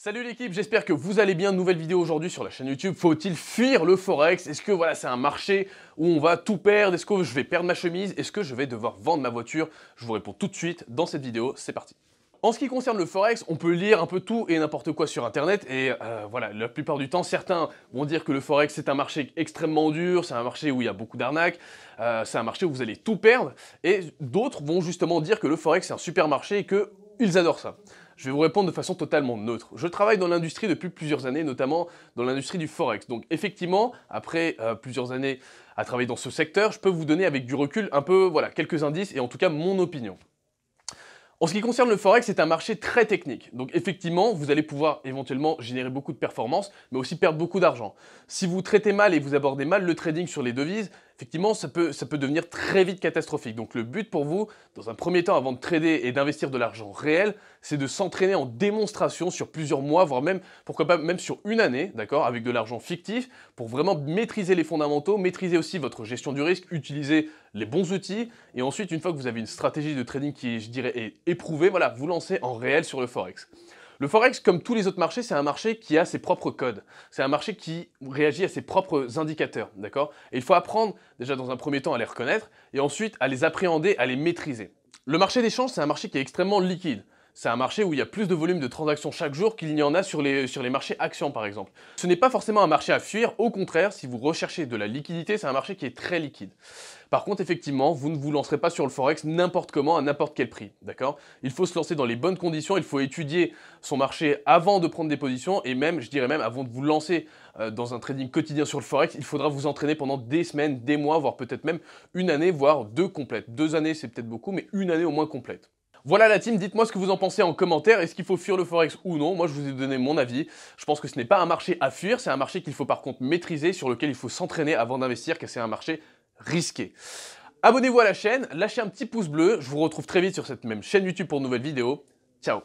Salut l'équipe, j'espère que vous allez bien. Nouvelle vidéo aujourd'hui sur la chaîne YouTube. Faut-il fuir le Forex? Est-ce que voilà, c'est un marché où on va tout perdre? Est-ce que je vais perdre ma chemise? Est-ce que je vais devoir vendre ma voiture? Je vous réponds tout de suite dans cette vidéo, c'est parti. En ce qui concerne le Forex, on peut lire un peu tout et n'importe quoi sur Internet et voilà, la plupart du temps, certains vont dire que le Forex c'est un marché extrêmement dur, c'est un marché où il y a beaucoup d'arnaques, c'est un marché où vous allez tout perdre et d'autres vont justement dire que le Forex c'est un super marché et qu'ils adorent ça. Je vais vous répondre de façon totalement neutre. Je travaille dans l'industrie depuis plusieurs années, notamment dans l'industrie du Forex. Donc effectivement, après plusieurs années à travailler dans ce secteur, je peux vous donner avec du recul un peu, voilà, quelques indices et en tout cas mon opinion. En ce qui concerne le Forex, c'est un marché très technique. Donc effectivement, vous allez pouvoir éventuellement générer beaucoup de performances, mais aussi perdre beaucoup d'argent. Si vous traitez mal et vous abordez mal le trading sur les devises, effectivement, ça peut devenir très vite catastrophique. Donc le but pour vous, dans un premier temps, avant de trader et d'investir de l'argent réel, c'est de s'entraîner en démonstration sur plusieurs mois, voire même, pourquoi pas, même sur une année, d'accord, avec de l'argent fictif, pour vraiment maîtriser les fondamentaux, maîtriser aussi votre gestion du risque, utiliser les bons outils, et ensuite, une fois que vous avez une stratégie de trading qui, je dirais, est éprouvée, voilà, vous lancez en réel sur le Forex. Le Forex, comme tous les autres marchés, c'est un marché qui a ses propres codes. C'est un marché qui réagit à ses propres indicateurs, d'accord? Et il faut apprendre, déjà dans un premier temps, à les reconnaître, et ensuite à les appréhender, à les maîtriser. Le marché des changes, c'est un marché qui est extrêmement liquide. C'est un marché où il y a plus de volume de transactions chaque jour qu'il n'y en a sur les marchés actions, par exemple. Ce n'est pas forcément un marché à fuir, au contraire, si vous recherchez de la liquidité, c'est un marché qui est très liquide. Par contre, effectivement, vous ne vous lancerez pas sur le Forex n'importe comment, à n'importe quel prix, d'accord? Il faut se lancer dans les bonnes conditions, il faut étudier son marché avant de prendre des positions, et même, je dirais même, avant de vous lancer dans un trading quotidien sur le Forex, il faudra vous entraîner pendant des semaines, des mois, voire peut-être même une année, voire deux complètes. 2 années, c'est peut-être beaucoup, mais une année au moins complète. Voilà la team, dites-moi ce que vous en pensez en commentaire, est-ce qu'il faut fuir le Forex ou non? Moi je vous ai donné mon avis, je pense que ce n'est pas un marché à fuir, c'est un marché qu'il faut par contre maîtriser, sur lequel il faut s'entraîner avant d'investir, car c'est un marché risqué. Abonnez-vous à la chaîne, lâchez un petit pouce bleu, je vous retrouve très vite sur cette même chaîne YouTube pour de nouvelles vidéos. Ciao!